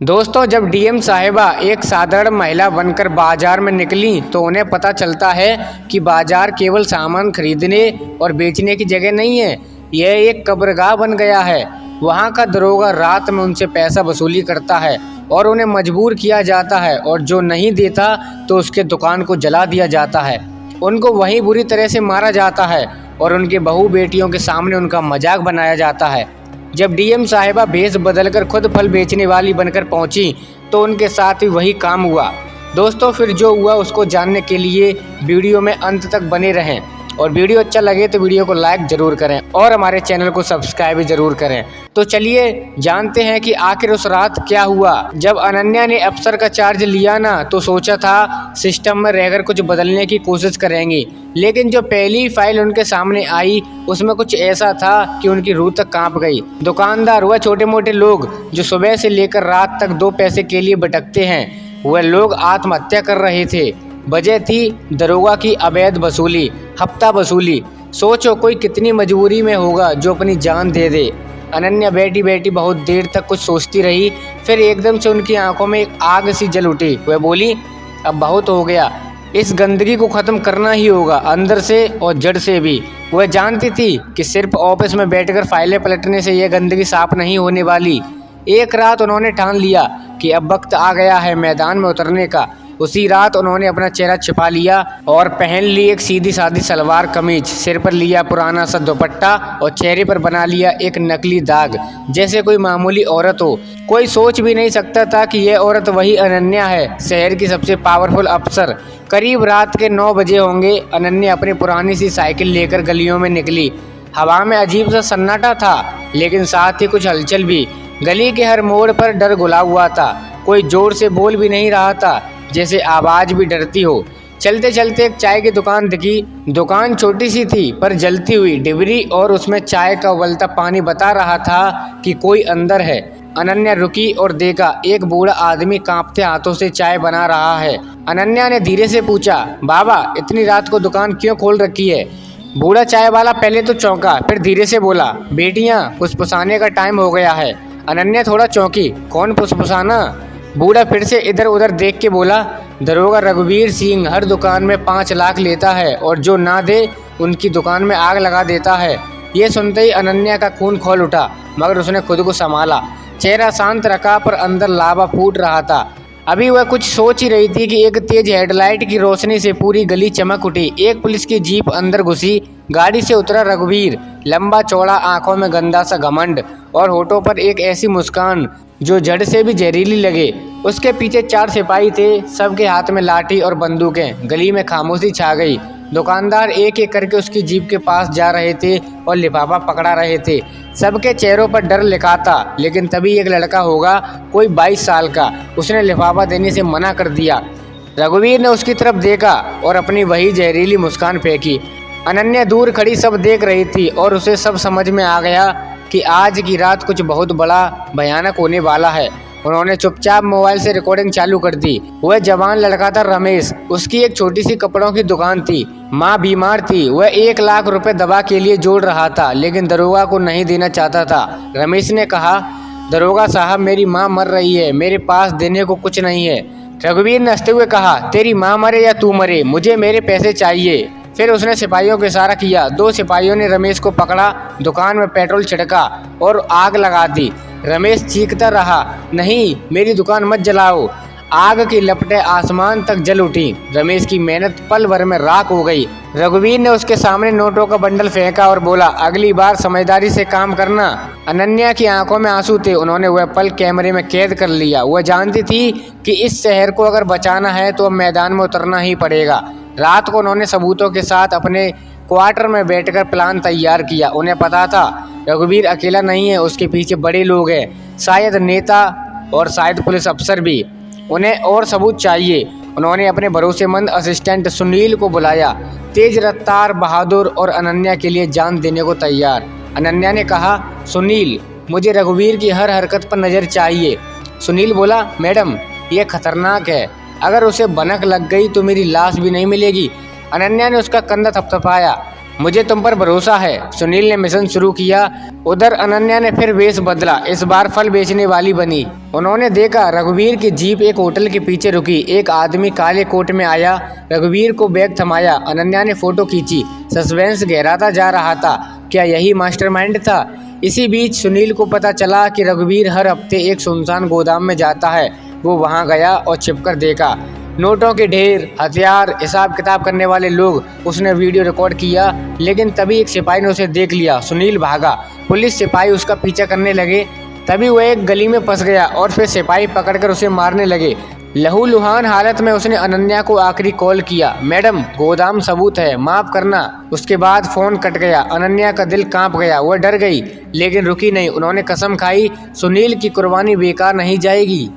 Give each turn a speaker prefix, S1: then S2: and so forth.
S1: दोस्तों, जब डीएम साहिबा एक साधारण महिला बनकर बाजार में निकलीं तो उन्हें पता चलता है कि बाजार केवल सामान खरीदने और बेचने की जगह नहीं है, यह एक कब्रगाह बन गया है। वहाँ का दरोगा रात में उनसे पैसा वसूली करता है और उन्हें मजबूर किया जाता है, और जो नहीं देता तो उसके दुकान को जला दिया जाता है। उनको वहीं बुरी तरह से मारा जाता है और उनके बहू बेटियों के सामने उनका मजाक बनाया जाता है। जब डीएम साहिबा भेष बदलकर खुद फल बेचने वाली बनकर पहुंची तो उनके साथ भी वही काम हुआ। दोस्तों, फिर जो हुआ उसको जानने के लिए वीडियो में अंत तक बने रहें, और वीडियो अच्छा लगे तो वीडियो को लाइक ज़रूर करें और हमारे चैनल को सब्सक्राइब ज़रूर करें। तो चलिए जानते हैं कि आखिर उस रात क्या हुआ। जब अनन्या ने अफसर का चार्ज लिया ना, तो सोचा था सिस्टम में रहकर कुछ बदलने की कोशिश करेंगी, लेकिन जो पहली फाइल उनके सामने आई उसमें कुछ ऐसा था कि उनकी रूह तक कांप गई। दुकानदार व छोटे मोटे लोग जो सुबह से लेकर रात तक दो पैसे के लिए भटकते हैं, वह लोग आत्महत्या कर रहे थे। वजह थी दरोगा की अवैध वसूली, हफ्ता वसूली। सोचो कोई कितनी मजबूरी में होगा जो अपनी जान दे दे। अनन्या बैठी बैठी बहुत देर तक कुछ सोचती रही, फिर एकदम से उनकी आंखों में एक आग सी जल उठी। वह बोली, अब बहुत हो गया, इस गंदगी को ख़त्म करना ही होगा, अंदर से और जड़ से भी। वह जानती थी कि सिर्फ ऑफिस में बैठकर फाइलें पलटने से यह गंदगी साफ नहीं होने वाली। एक रात उन्होंने ठान लिया कि अब वक्त आ गया है मैदान में उतरने का। उसी रात उन्होंने अपना चेहरा छिपा लिया और पहन ली एक सीधी सादी सलवार कमीज, सिर पर लिया पुराना सा दुपट्टा और चेहरे पर बना लिया एक नकली दाग, जैसे कोई मामूली औरत हो। कोई सोच भी नहीं सकता था कि यह औरत वही अनन्या है, शहर की सबसे पावरफुल अफसर। करीब रात के 9 बजे होंगे। अनन्या अपनी पुरानी सी साइकिल लेकर गलियों में निकली। हवा में अजीब सा सन्नाटा था, लेकिन साथ ही कुछ हलचल भी। गली के हर मोड़ पर डर घुला हुआ था। कोई जोर से बोल भी नहीं रहा था, जैसे आवाज़ भी डरती हो। चलते चलते एक चाय की दुकान दिखी। दुकान छोटी सी थी पर जलती हुई डिबरी और उसमें चाय का उबलता पानी बता रहा था कि कोई अंदर है। अनन्या रुकी और देखा एक बूढ़ा आदमी कांपते हाथों से चाय बना रहा है। अनन्या ने धीरे से पूछा, बाबा इतनी रात को दुकान क्यों खोल रखी है? बूढ़ा चाय वाला पहले तो चौंका, फिर धीरे से बोला, बेटियां फुसफुसाने का टाइम हो गया है। अनन्या थोड़ा चौंकी, कौन फुसफुसाना? बूढ़ा फिर से इधर उधर देख के बोला, दरोगा रघुवीर सिंह हर दुकान में 5 लाख लेता है और जो ना दे उनकी दुकान में आग लगा देता है। ये सुनते ही अनन्या का खून खौल उठा, मगर उसने खुद को संभाला। चेहरा शांत रखा पर अंदर लावा फूट रहा था। अभी वह कुछ सोच ही रही थी कि एक तेज हेडलाइट की रोशनी से पूरी गली चमक उठी। एक पुलिस की जीप अंदर घुसी। गाड़ी से उतरा रघुवीर, लंबा चौड़ा, आंखों में गंदा सा घमंड और होठों पर एक ऐसी मुस्कान जो जड़ से भी जहरीली लगे। उसके पीछे 4 सिपाही थे, सबके हाथ में लाठी और बंदूकें। गली में खामोशी छा गई। दुकानदार एक एक करके उसकी जीप के पास जा रहे थे और लिफाफा पकड़ा रहे थे। सबके चेहरों पर डर लिखा था, लेकिन तभी एक लड़का होगा, कोई 22 साल का, उसने लिफाफा देने से मना कर दिया। रघुवीर ने उसकी तरफ देखा और अपनी वही जहरीली मुस्कान फेंकी। अनन्या दूर खड़ी सब देख रही थी और उसे सब समझ में आ गया कि आज की रात कुछ बहुत बड़ा भयानक होने वाला है। उन्होंने चुपचाप मोबाइल से रिकॉर्डिंग चालू कर दी। वह जवान लड़का था रमेश। उसकी एक छोटी सी कपड़ों की दुकान थी। माँ बीमार थी। वह 1 लाख रुपए दवा के लिए जोड़ रहा था, लेकिन दरोगा को नहीं देना चाहता था। रमेश ने कहा, दरोगा साहब मेरी माँ मर रही है, मेरे पास देने को कुछ नहीं है। रघुवीर ने हंसते हुए कहा, तेरी माँ मरे या तू मरे, मुझे मेरे पैसे चाहिए। फिर उसने सिपाहियों को इशारा किया। 2 सिपाहियों ने रमेश को पकड़ा, दुकान में पेट्रोल छिड़का और आग लगा दी। रमेश चीखता रहा, नहीं मेरी दुकान मत जलाओ। आग की लपटें आसमान तक जल उठी। रमेश की मेहनत पल भर में राख हो गई। रघुवीर ने उसके सामने नोटों का बंडल फेंका और बोला, अगली बार समझदारी से काम करना। अनन्या की आंखों में आंसू थे। उन्होंने वह पल कैमरे में कैद कर लिया। वह जानती थी कि इस शहर को अगर बचाना है तो अब मैदान में उतरना ही पड़ेगा। रात को उन्होंने सबूतों के साथ अपने क्वार्टर में बैठकर प्लान तैयार किया। उन्हें पता था रघुवीर अकेला नहीं है, उसके पीछे बड़े लोग हैं, शायद नेता और शायद पुलिस अफसर भी। उन्हें और सबूत चाहिए। उन्होंने अपने भरोसेमंद असिस्टेंट सुनील को बुलाया, तेज रफ्तार, बहादुर और अनन्या के लिए जान देने को तैयार। अनन्या ने कहा, सुनील मुझे रघुवीर की हर हरकत पर नज़र चाहिए। सुनील बोला, मैडम यह खतरनाक है, अगर उसे भनक लग गई तो मेरी लाश भी नहीं मिलेगी। अनन्या ने उसका कंधा थपथपाया। मुझे तुम पर भरोसा है। सुनील ने मिशन शुरू किया। उधर अनन्या ने फिर वेश बदला, इस बार फल बेचने वाली बनी। उन्होंने देखा रघुवीर की जीप एक होटल के पीछे रुकी। एक आदमी काले कोट में आया, रघुवीर को बैग थमाया। अनन्या ने फोटो खींची। सस्पेंस गहराता जा रहा था। क्या यही मास्टरमाइंड था? इसी बीच सुनील को पता चला कि रघुवीर हर हफ्ते एक सुनसान गोदाम में जाता है। वो वहां गया और छिपकर देखा। नोटों के ढेर, हथियार, हिसाब किताब करने वाले लोग। उसने वीडियो रिकॉर्ड किया, लेकिन तभी एक सिपाही ने उसे देख लिया। सुनील भागा। पुलिस सिपाही उसका पीछा करने लगे। तभी वह एक गली में फंस गया और फिर सिपाही पकड़कर उसे मारने लगे। लहूलुहान हालत में उसने अनन्या को आखिरी कॉल किया, मैडम गोदाम सबूत है, माफ करना। उसके बाद फोन कट गया। अनन्या का दिल कांप गया। वह डर गई, लेकिन रुकी नहीं। उन्होंने कसम खाई, सुनील की कुर्बानी बेकार नहीं जाएगी।